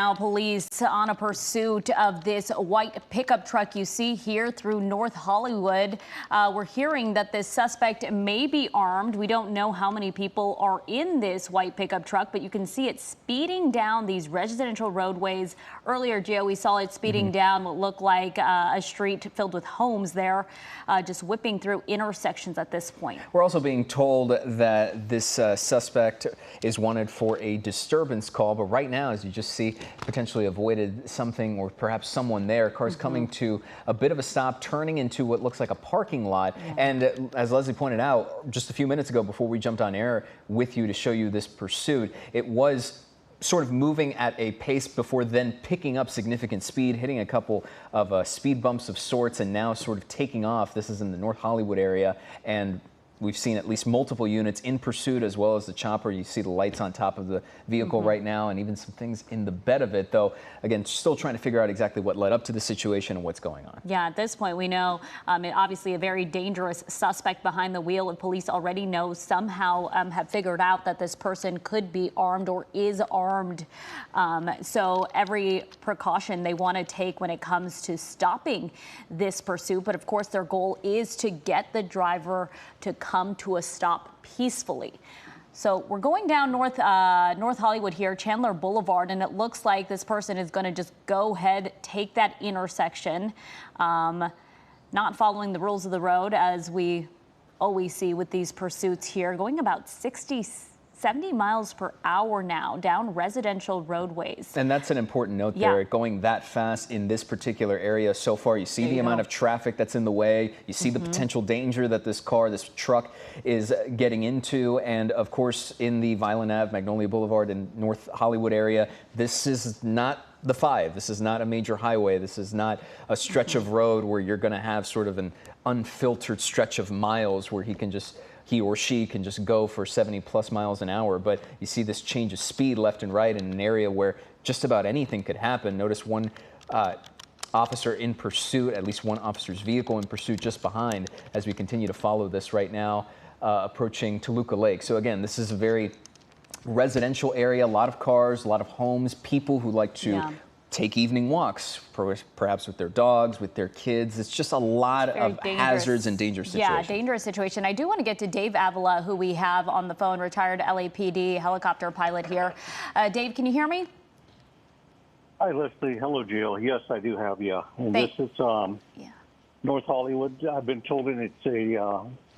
now, police on a pursuit of this white pickup truck you see here through North Hollywood. We're hearing that this suspect may be armed. We don't know how many people are in this white pickup truck, but you can see it speeding down these residential roadways. Earlier, Gio, we saw it speeding down what looked like a street filled with homes there, just whipping through intersections at this point. We're also being told that this suspect is wanted for a disturbance call, but right now, as you just see, potentially avoided something or perhaps someone there. Cars coming to a bit of a stop, turning into what looks like a parking lot. And as Leslie pointed out just a few minutes ago before we jumped on air with you to show you this pursuit, it was sort of moving at a pace before then picking up significant speed, hitting a couple of speed bumps of sorts, and now sort of taking off. This is in the North Hollywood area, and we've seen at least multiple units in pursuit, as well as the chopper. You see the lights on top of the vehicle right now, and even some things in the bed of it, though, again, still trying to figure out exactly what led up to the situation and what's going on. Yeah, at this point, we know obviously a very dangerous suspect behind the wheel, and police already know somehow have figured out that this person could be armed or is armed. So every precaution they want to take when it comes to stopping this pursuit. But of course, their goal is to get the driver to come to a stop peacefully. So we're going down North Hollywood here, Chandler Boulevard, and it looks like this person is going to just go ahead, take that intersection, not following the rules of the road, as we always see with these pursuits here, going about 70 miles per hour now down residential roadways. And that's an important note there, going that fast in this particular area so far. You see the amount of traffic that's in the way. You see the potential danger that this truck is getting into. And of course, in the Violent Ave, Magnolia Boulevard and North Hollywood area, this is not the 5. This is not a major highway. This is not a stretch of road where you're going to have sort of an unfiltered stretch of miles where he or she can just go for 70 plus miles an hour. But you see this change of speed left and right in an area where just about anything could happen. Notice one officer in pursuit, at least one officer's vehicle in pursuit just behind, as we continue to follow this right now, approaching Toluca Lake. So again, this is a very residential area, a lot of cars, a lot of homes, people who like to take evening walks, perhaps with their dogs, with their kids. It's just a lot of hazards and dangerous situations. Yeah, dangerous situation. I do want to get to Dave Avila, who we have on the phone, retired LAPD helicopter pilot here. Dave, can you hear me? Hi, Leslie. Hello, Jill. Yes, I do have you. And this is North Hollywood. I've been told that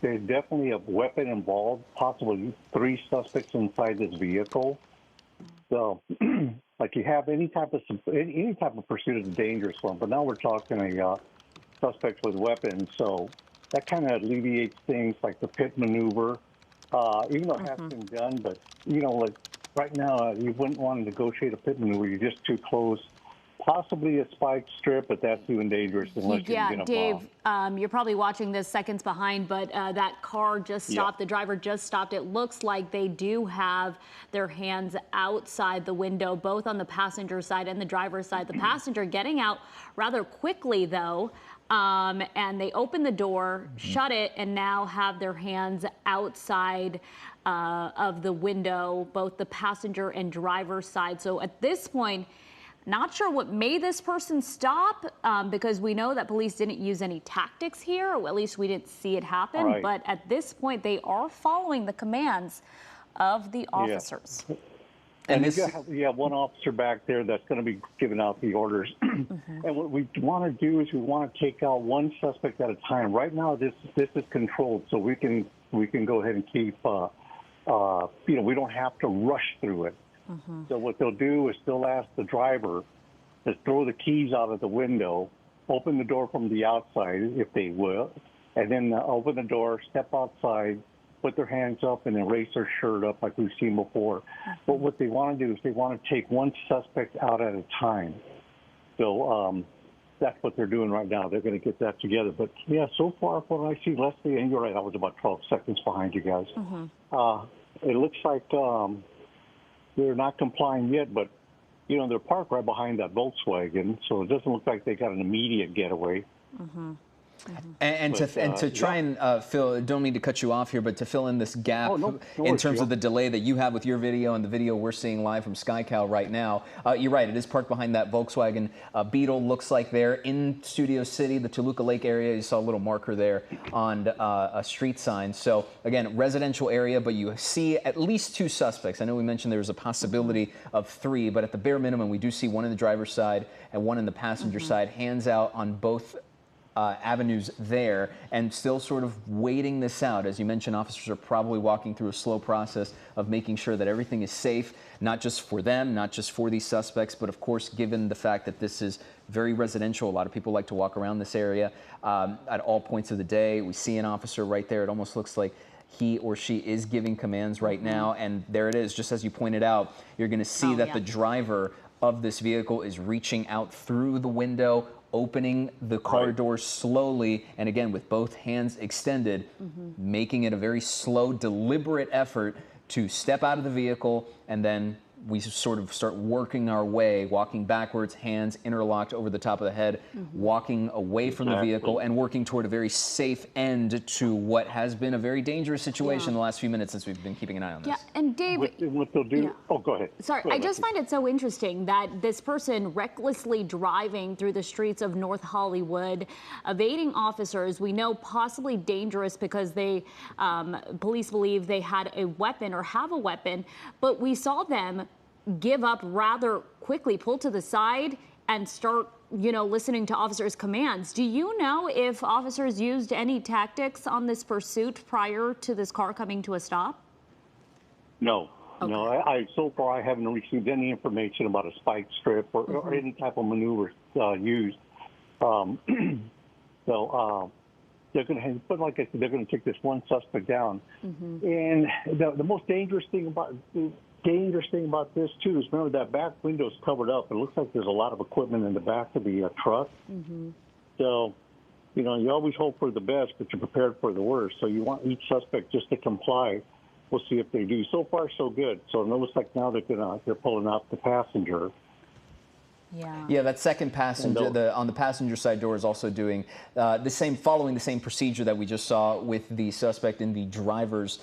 there's definitely a weapon involved, possibly 3 suspects inside this vehicle. So, like, you have any type of pursuit is a dangerous one, but now we're talking a suspect with weapons, so that kind of alleviates things like the pit maneuver, even though it has been done. But like right now, you wouldn't want to negotiate a pit maneuver. You're just too close. Possibly a spike strip, but that's even dangerous unless you're going to Dave, you're probably watching this seconds behind, but that car just stopped. The driver just stopped. It looks like they do have their hands outside the window, both on the passenger side and the driver's side. The passenger getting out rather quickly, though, and they open the door, shut it, and now have their hands outside of the window, both the passenger and driver's side. So at this point, not sure what made this person stop, because we know that police didn't use any tactics here, or at least we didn't see it happen. Right. But at this point, they are following the commands of the officers. And you have one officer back there that's going to be giving out the orders. And what we want to do is we want to take out one suspect at a time. Right now, this is controlled, so we can go ahead and keep. We don't have to rush through it. So what they'll do is they'll ask the driver to throw the keys out of the window, open the door from the outside, if they will, and then open the door, step outside, put their hands up, and then raise their shirt up like we've seen before. But what they want to do is they want to take one suspect out at a time. So that's what they're doing right now. They're going to get that together. But, yeah, so far from what I see, Leslie, and you're right, I was about 12 seconds behind you guys. It looks like they're not complying yet, but, they're parked right behind that Volkswagen, so it doesn't look like they got an immediate getaway. And to try and fill, don't mean to cut you off here, but to fill in this gap in terms of the delay that you have with your video and the video we're seeing live from SkyCal right now, you're right, it is parked behind that Volkswagen Beetle, looks like there in Studio City, the Toluca Lake area. You saw a little marker there on a street sign. So again, residential area, but you see at least 2 suspects. I know we mentioned there was a possibility of 3, but at the bare minimum, we do see one in the driver's side and one in the passenger side, hands out on both avenues there, and still sort of waiting this out. As you mentioned, officers are probably walking through a slow process of making sure that everything is safe, not just for them, not just for these suspects, but of course, given the fact that this is very residential, a lot of people like to walk around this area at all points of the day. We see an officer right there. It almost looks like he or she is giving commands right now, and there it is. Just as you pointed out, you're going to see that the driver of this vehicle is reaching out through the window, opening the car door slowly, and again, with both hands extended, making it a very slow, deliberate effort to step out of the vehicle, and then we sort of start working our way, walking backwards, hands interlocked over the top of the head, walking away from the vehicle and working toward a very safe end to what has been a very dangerous situation in the last few minutes since we've been keeping an eye on this. Yeah, and Dave, what they'll do. Oh, go ahead. Sorry, I just find it so interesting that this person recklessly driving through the streets of North Hollywood, evading officers, we know possibly dangerous because they, police believe they had a weapon or have a weapon, but we saw them give up rather quickly, pull to the side and start, listening to officers' commands. Do you know if officers used any tactics on this pursuit prior to this car coming to a stop? No. Okay. No, I so far I haven't received any information about a spike strip or any type of maneuver used. So they're going to, but like I said, they're going to take this one suspect down. And the most dangerous thing about this too is, remember, that back window is covered up. It looks like there's a lot of equipment in the back of the truck. So, you always hope for the best, but you're prepared for the worst. So you want each suspect just to comply. We'll see if they do. So far, so good. So it looks like now they're pulling out the passenger. Yeah, that second passenger, on the passenger side door, is also doing following the same procedure that we just saw with the suspect in the driver's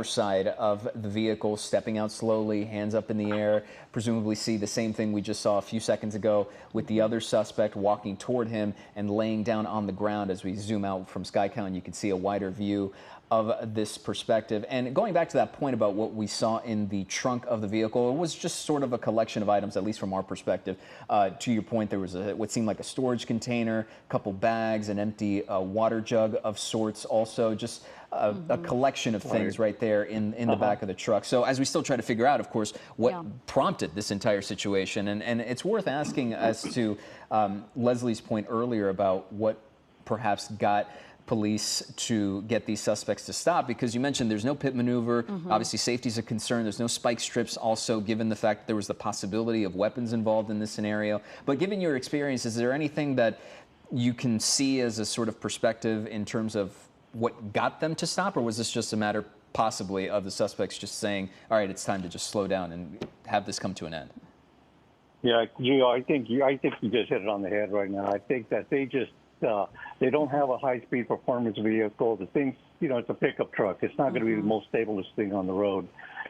side of the vehicle, stepping out slowly, hands up in the air. Presumably see the same thing we just saw a few seconds ago with the other suspect walking toward him and laying down on the ground. As we zoom out from SkyCal, you can see a wider view of this perspective. And going back to that point about what we saw in the trunk of the vehicle, it was just sort of a collection of items, at least from our perspective. To your point, there was what seemed like a storage container, a couple bags, an empty water jug of sorts, also just a collection of things right there in the back of the truck. So as we still try to figure out, of course, what prompted this entire situation, and it's worth asking as to Leslie's point earlier about what perhaps got police to get these suspects to stop, because you mentioned there's no pit maneuver. Obviously, safety is a concern. There's no spike strips, also given the fact that there was the possibility of weapons involved in this scenario. But given your experience, is there anything that you can see as a sort of perspective in terms of what got them to stop, or was this just a matter possibly of the suspects just saying, all right, it's time to just slow down and have this come to an end? Yeah, Gio, I think you just hit it on the head right now. I think that they don't have a high-speed performance vehicle. The thing's, it's a pickup truck. It's not going to be the most stablest thing on the road.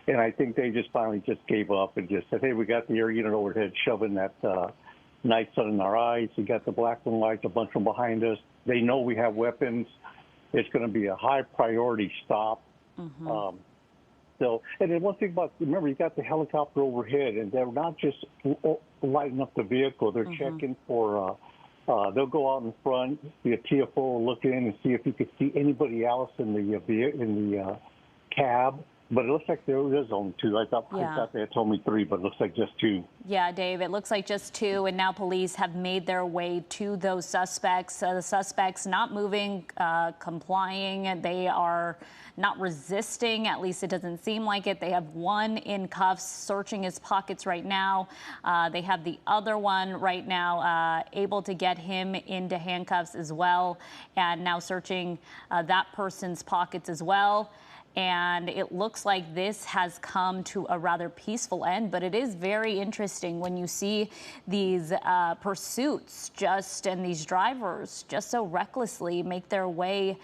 And I think they just finally just gave up and just said, hey, we got the air unit overhead shoving that night sun in our eyes. We got the black and whites, a bunch from behind us. They know we have weapons. It's going to be a high priority stop. So, and then one thing about, remember, you got the helicopter overhead, and they're not just lighting up the vehicle. They're checking for, they'll go out in front, the TFO will look in and see if you could see anybody else in the cab. But it looks like there is only 2. I thought they had told me 3, but it looks like just 2. Yeah, Dave, it looks like just 2, and now police have made their way to those suspects. The suspects not moving, complying. They are not resisting, at least it doesn't seem like it. They have one in cuffs, searching his pockets right now. They have the other one right now, able to get him into handcuffs as well, and now searching that person's pockets as well. And it looks like this has come to a rather peaceful end, but it is very interesting when you see these pursuits and these drivers just so recklessly make their way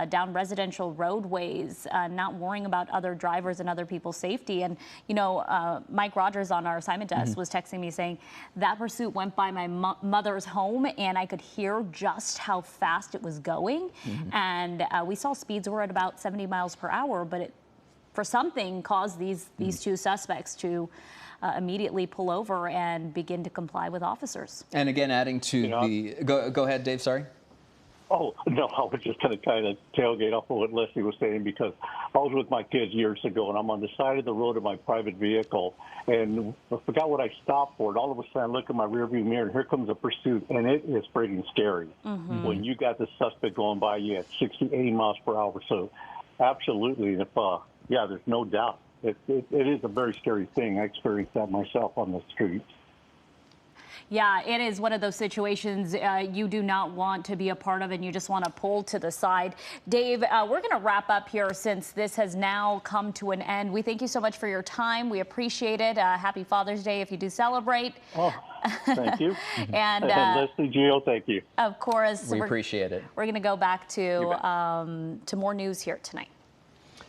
down residential roadways, not worrying about other drivers and other people's safety. And, you know, Mike Rogers on our assignment desk was texting me saying that pursuit went by my mother's home and I could hear just how fast it was going. And we saw speeds were at about 70 miles per hour, but it, for something, caused these two suspects to immediately pull over and begin to comply with officers. And again, adding to go ahead, Dave, sorry. Oh, no, I was just going to kind of tailgate off of what Leslie was saying, because I was with my kids years ago, and I'm on the side of the road in my private vehicle, and I forgot what I stopped for, and all of a sudden I look in my rearview mirror, and here comes a pursuit, and it is freaking scary. When you got the suspect going by you at 60, 80 miles per hour. So absolutely, if yeah, there's no doubt. It is a very scary thing. I experienced that myself on the streets. Yeah, it is one of those situations you do not want to be a part of, and you just want to pull to the side. Dave, we're going to wrap up here since this has now come to an end. We thank you so much for your time. We appreciate it. Happy Father's Day if you do celebrate. Oh, thank you. And Leslie, Gio, thank you. Of course. We appreciate it. We're going to go back to more news here tonight.